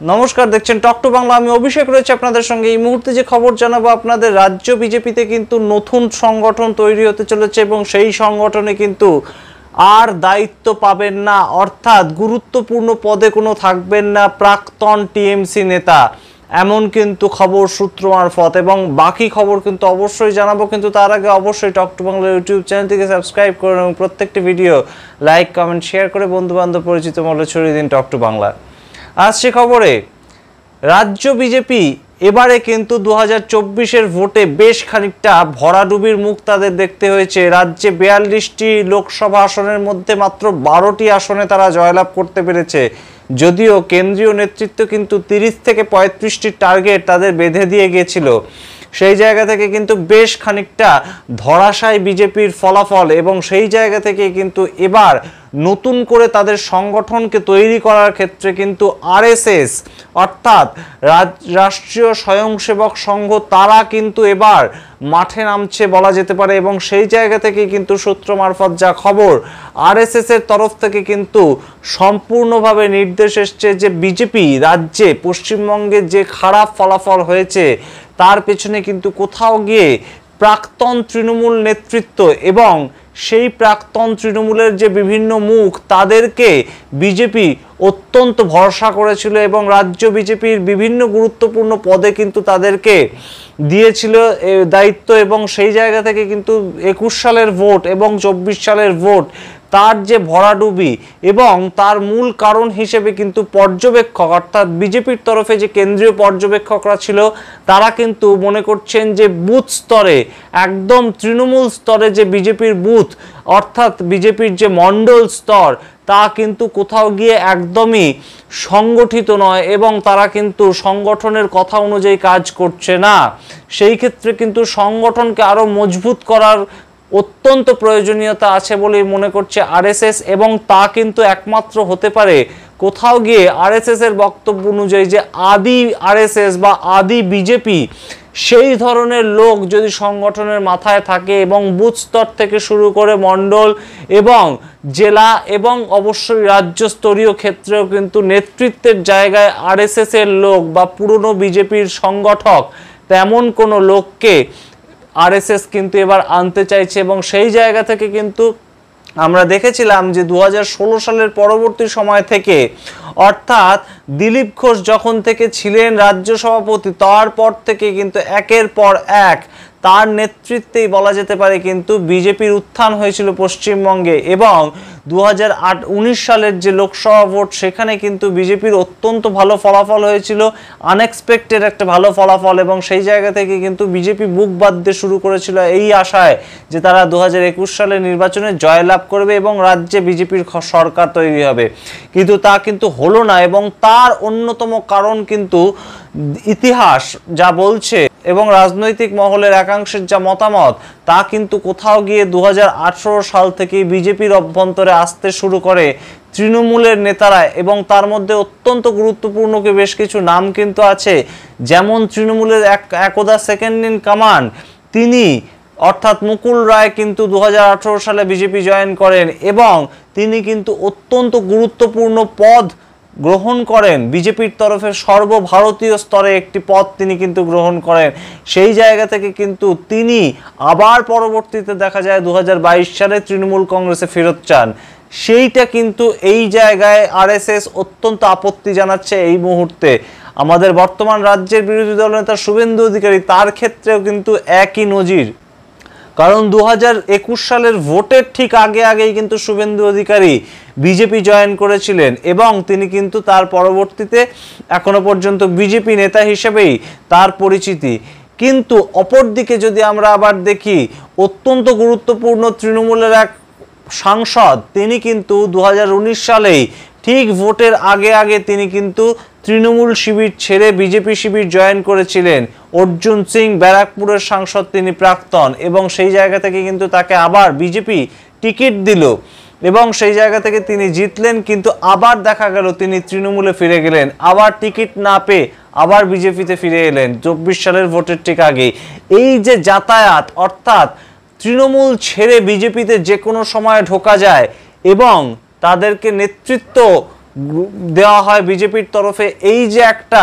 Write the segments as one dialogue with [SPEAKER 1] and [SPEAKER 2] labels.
[SPEAKER 1] নমস্কার, দেখছেন talk to Bangla. আমি অভিষেক রয়েছে আপনাদের সঙ্গে। এই মুহূর্তে যে খবর জানাবো আপনাদের, রাজ্য বিজেপিতে কিন্তু নতুন সংগঠন তৈরি হতে চলেছে এবং সেই সংগঠনে কিন্তু আর দায়িত্ব পাবেন না, অর্থাৎ গুরুত্বপূর্ণ পদে কোনো থাকবেন না প্রাক্তন টিএমসি নেতা, এমন কিন্তু খবর সূত্র মারফত। এবং বাকি খবর কিন্তু অবশ্যই জানাবো, কিন্তু তার আগে অবশ্যই টক টু বাংলা ইউটিউব চ্যানেলটিকে সাবস্ক্রাইব করুন এবং প্রত্যেকটি ভিডিও লাইক, কমেন্ট, শেয়ার করে বন্ধুবান্ধব পরিচিত মহলে ছড়িয়ে দিন টক টু বাংলা। আসছে খবরে, রাজ্য বিজেপি এবারে কিন্তু 2024-এর ভোটে বেশ খানিকটা ভরাডুবির মুখ তাদের দেখতে হয়েছে। রাজ্যে 42টি লোকসভা আসনের মধ্যে মাত্র 12টি আসনে তারা জয়লাভ করতে পেরেছে, যদিও কেন্দ্রীয় নেতৃত্ব কিন্তু 30 থেকে 35টি টার্গেট তাদের বেঁধে দিয়ে গিয়েছিল। সেই জায়গা থেকে কিন্তু বেশ খানিকটা ধরাশায়ী বিজেপির ফলাফল, এবং সেই জায়গা থেকে কিন্তু এবার নতুন করে তাদের সংগঠনকে তৈরি করার ক্ষেত্রে কিন্তু আরএসএস অর্থাৎ রাষ্ট্রীয় স্বয়ংসেবক সংঘ তারা কিন্তু এবার মাঠে নামছে বলা যেতে পারে। এবং সেই জায়গা থেকে কিন্তু সূত্র মারফত যা খবর, আরএসএস এর তরফ থেকে কিন্তু সম্পূর্ণভাবে নির্দেশ এসছে যে বিজেপি রাজ্যে পশ্চিমবঙ্গে যে খারাপ ফলাফল হয়েছে তার পেছনে কিন্তু কোথাও গিয়ে প্রাক্তন তৃণমূল নেতৃত্ব এবং সেই প্রাক্তন তৃণমূলের যে বিভিন্ন মুখ তাদেরকে বিজেপি অত্যন্ত ভরসা করেছিল এবং রাজ্য বিজেপির বিভিন্ন গুরুত্বপূর্ণ পদে কিন্তু তাদেরকে দিয়েছিল দায়িত্ব। এবং সেই জায়গা থেকে কিন্তু 21 সালের ভোট এবং 24 সালের ভোট তার যে ভরাডুবি, এবং তার মূল কারণ হিসেবে কিন্তু পর্যবেক্ষক অর্থাৎ বিজেপির তরফে যে কেন্দ্রীয় পর্যবেক্ষকরা ছিল তারা কিন্তু মনে করছেন যে বুথ স্তরে, একদম তৃণমূল স্তরে যে বিজেপির বুথ অর্থাৎ বিজেপির যে মণ্ডল স্তর তা কিন্তু কোথাও গিয়ে একদমই সংগঠিত নয় এবং তারা কিন্তু সংগঠনের কথা অনুযায়ী কাজ করছে না। সেই ক্ষেত্রে কিন্তু সংগঠনকে আরো মজবুত করার অত্যন্ত প্রয়োজনীয়তা আছে বলেই মনে করছে আরএসএস, এবং তা কিন্তু একমাত্র হতে পারে কোথাও গিয়ে আরএসএস এর বক্তব্য অনুযায়ী যে আদি আরএসএস বা আদি বিজেপি সেই ধরনের লোক যদি সংগঠনের মাথায় থাকে এবং বুথ স্তর থেকে শুরু করে মণ্ডল এবং জেলা এবং অবশ্যই রাজ্য স্তরীয় ক্ষেত্রেও কিন্তু নেতৃত্বের জায়গায় আরএসএস এর লোক বা পুরনো বিজেপির সংগঠক তেমন কোনো লোককে আরএসএস কিন্তু এবার আনতে চাইছে। এবং সেই জায়গা থেকে কিন্তু আমরা দেখেছিলাম যে 2016 সালের পরবর্তী সময় থেকে অর্থাৎ দিলীপ ঘোষ যখন থেকে ছিলেন রাজ্য সভাপতি তারপর থেকে কিন্তু একের পর এক তার নেতৃত্বেই বলা যেতে পারে কিন্তু বিজেপির উত্থান হয়েছিল পশ্চিমবঙ্গে। এবং 2019 সালের যে লোকসভা ভোট সেখানে কিন্তু বিজেপির অত্যন্ত ভালো ফলাফল হয়েছিল, আনএক্সপেক্টেড একটা ভালো ফলাফল। এবং সেই জায়গা থেকে কিন্তু বিজেপি বুক বাঁধতে শুরু করেছিল এই আশায় যে তারা 2021 সালের নির্বাচনে জয়লাভ করবে এবং রাজ্যে বিজেপির সরকার তৈরি হবে, কিন্তু তা কিন্তু হলো না। এবং তার অন্যতম কারণ কিন্তু ইতিহাস যা বলছে এবং রাজনৈতিক মহলের একাংশের যা মতামত তা কিন্তু কোথাও গিয়ে 2018 সাল থেকে বিজেপির অভ্যন্তরে আসতে শুরু করে তৃণমূলের নেতারা। এবং তার মধ্যে অত্যন্ত গুরুত্বপূর্ণ বেশ কিছু নাম কিন্তু আছে, যেমন তৃণমূলের একদা সেকেন্ড ইন কমান্ড তিনি অর্থাৎ মুকুল রায় কিন্তু 2018 সালে বিজেপি জয়েন করেন এবং তিনি কিন্তু অত্যন্ত গুরুত্বপূর্ণ পদ গ্রহণ করেন বিজেপির তরফে, সর্বভারতীয় স্তরে একটি পদ তিনি কিন্তু গ্রহণ করেন। সেই জায়গা থেকে কিন্তু তিনি আবার পরবর্তীতে দেখা যায় 2022 সালে তৃণমূল কংগ্রেসে ফেরত চান। সেইটা কিন্তু এই জায়গায় আরএসএস অত্যন্ত আপত্তি জানাচ্ছে এই মুহূর্তে। আমাদের বর্তমান রাজ্যের বিরোধী দলনেতা শুভেন্দু অধিকারী তার ক্ষেত্রেও কিন্তু একই নজির, কারণ 2021 সালের ভোটের ঠিক আগেই কিন্তু শুভেন্দু অধিকারী বিজেপি জয়েন করেছিলেন এবং তিনি কিন্তু তার পরবর্তীতে এখনো পর্যন্ত বিজেপি নেতা হিসেবেই তার পরিচিতি। কিন্তু অপরদিকে যদি আমরা আবার দেখি, অত্যন্ত গুরুত্বপূর্ণ তৃণমূলের এক সাংসদ তিনি কিন্তু 2019 সালেই ঠিক ভোটের আগে তিনি কিন্তু তৃণমূল শিবির ছেড়ে বিজেপি শিবির জয়েন করেছিলেন। অর্জুন সিং ব্যারাকপুরের সাংসদ তিনি প্রাক্তন, এবং সেই জায়গা থেকে কিন্তু তাকে আবার বিজেপি টিকিট দিল এবং সেই জায়গা থেকে তিনি জিতলেন, কিন্তু আবার দেখা গেল তিনি তৃণমূলে ফিরে গেলেন, আবার টিকিট না পেয়ে আবার বিজেপিতে ফিরে এলেন 24 সালের ভোটের ঠিক আগে। এই যে যাতায়াত অর্থাৎ তৃণমূল ছেড়ে বিজেপিতে যে কোনো সময় ঢোকা যায় এবং তাদেরকে নেতৃত্ব দেওয়া হয় বিজেপির তরফে, এই যে একটা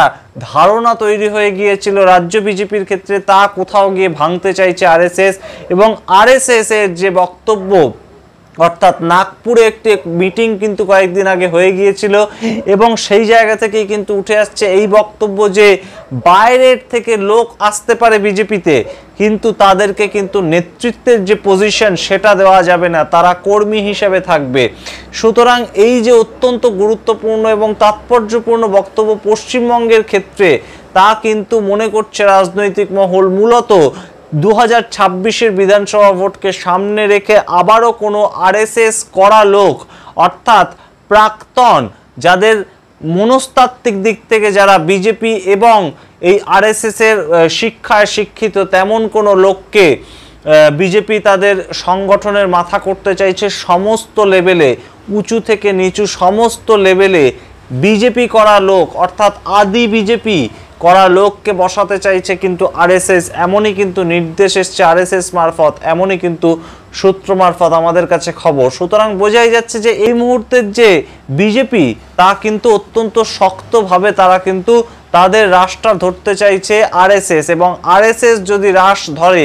[SPEAKER 1] ধারণা তৈরি হয়ে গিয়েছিল রাজ্য বিজেপির ক্ষেত্রে, তা কোথাও গিয়ে ভাঙতে চাইছে আরএসএস। এবং আরএসএস এর যে বক্তব্য, অর্থাৎ নাগপুরে একটি মিটিং কিন্তু কয়েকদিন আগে হয়ে গিয়েছিল এবং সেই জায়গা থেকেই কিন্তু উঠে আসছে এই বক্তব্য যে বাইরের থেকে লোক আসতে পারে বিজেপিতে, কিন্তু তাদেরকে কিন্তু নেতৃত্বের যে পজিশন সেটা দেওয়া যাবে না, তারা কর্মী হিসেবে থাকবে। সুতরাং এই যে অত্যন্ত গুরুত্বপূর্ণ এবং তাৎপর্যপূর্ণ বক্তব্য পশ্চিমবঙ্গের ক্ষেত্রে, তা কিন্তু মনে করছে রাজনৈতিক মহল মূলত 2026-এর বিধানসভা ভোটকে সামনে রেখে আবারও কোনো আরএসএস করা লোক, অর্থাৎ প্রাক্তন, যাদের মনস্তাত্ত্বিক দিক থেকে যারা বিজেপি এবং এই আরএসএস এর শিক্ষায় শিক্ষিত, তেমন কোনো লোককে বিজেপি তাদের সংগঠনের মাথা করতে চাইছে। সমস্ত লেভেলে, উঁচু থেকে নিচু সমস্ত লেভেলে বিজেপি করা লোক, অর্থাৎ আদি বিজেপি করা লোককে বসাতে চাইছে কিন্তু আরএসএস। এমনই কিন্তু নির্দেশ এসছে আরএসএস মারফত, এমনই কিন্তু সূত্র মারফত আমাদের কাছে খবর। সুতরাং বোঝাই যাচ্ছে যে এই মুহূর্তের যে বিজেপি, তা কিন্তু অত্যন্ত শক্তভাবে তারা কিন্তু তাদের রাশটা ধরতে চাইছে আরএসএস, এবং আরএসএস যদি রাশ ধরে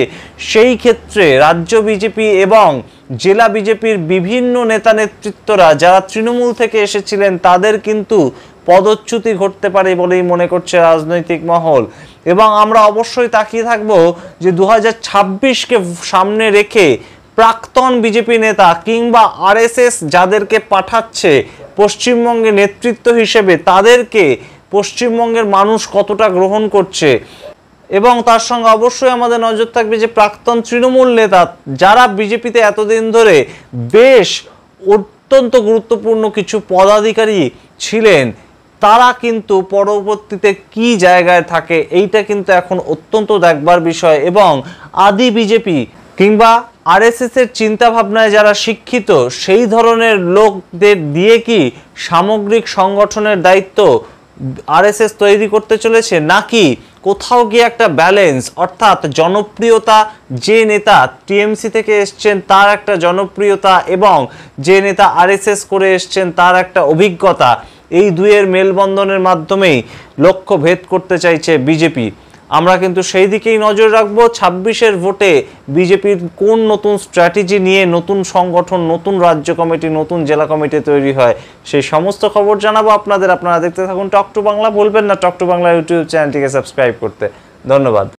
[SPEAKER 1] সেই ক্ষেত্রে রাজ্য বিজেপি এবং জেলা বিজেপির বিভিন্ন নেতা নেতৃত্বরা যারা তৃণমূল থেকে এসেছিলেন, তাদের কিন্তু পদচ্যুতি ঘটতে পারে বলেই মনে করছে রাজনৈতিক মহল। এবং আমরা অবশ্যই তাকিয়ে থাকব যে 2026-কে সামনে রেখে প্রাক্তন বিজেপি নেতা কিংবা আরএসএস যাদেরকে পাঠাচ্ছে পশ্চিমবঙ্গে নেতৃত্ব হিসেবে, তাদেরকে পশ্চিমবঙ্গের মানুষ কতটা গ্রহণ করছে। এবং তার সঙ্গে অবশ্যই আমাদের নজর থাকবে যে প্রাক্তন তৃণমূল নেতা যারা বিজেপিতে এতদিন ধরে বেশ অত্যন্ত গুরুত্বপূর্ণ কিছু পদাধিকারী ছিলেন, তারা কিন্তু পরবর্তীতে কি জায়গায় থাকে, এইটা কিন্তু এখন অত্যন্ত দেখবার বিষয়। এবং আদি বিজেপি কিংবা আরএসএস এর চিন্তা ভাবনায় যারা শিক্ষিত, সেই ধরনের লোকদের দিয়ে কি সামগ্রিক সংগঠনের দায়িত্ব আরএসএস তৈরি করতে চলেছে, নাকি কোথাও গিয়ে একটা ব্যালেন্স, অর্থাৎ জনপ্রিয়তা, যে নেতা টিএমসি থেকে এসছেন তার একটা জনপ্রিয়তা এবং যে নেতা আরএসএস করে এসছেন তার একটা অভিজ্ঞতা, এই দুইয়ের মেলবন্ধনের মাধ্যমেই লক্ষ্য ভেদ করতে চাইছে বিজেপি। আমরা কিন্তু সেই দিকেই নজর রাখবো 26-এর ভোটে বিজেপির কোন নতুন স্ট্র্যাটেজি নিয়ে নতুন সংগঠন, নতুন রাজ্য কমিটি, নতুন জেলা কমিটি তৈরি হয়, সেই সমস্ত খবর জানাবো আপনাদের। আপনারা দেখতে থাকুন টক টু বাংলা। বলবেন না টক টু বাংলা ইউটিউব চ্যানেলটিকে সাবস্ক্রাইব করতে। ধন্যবাদ।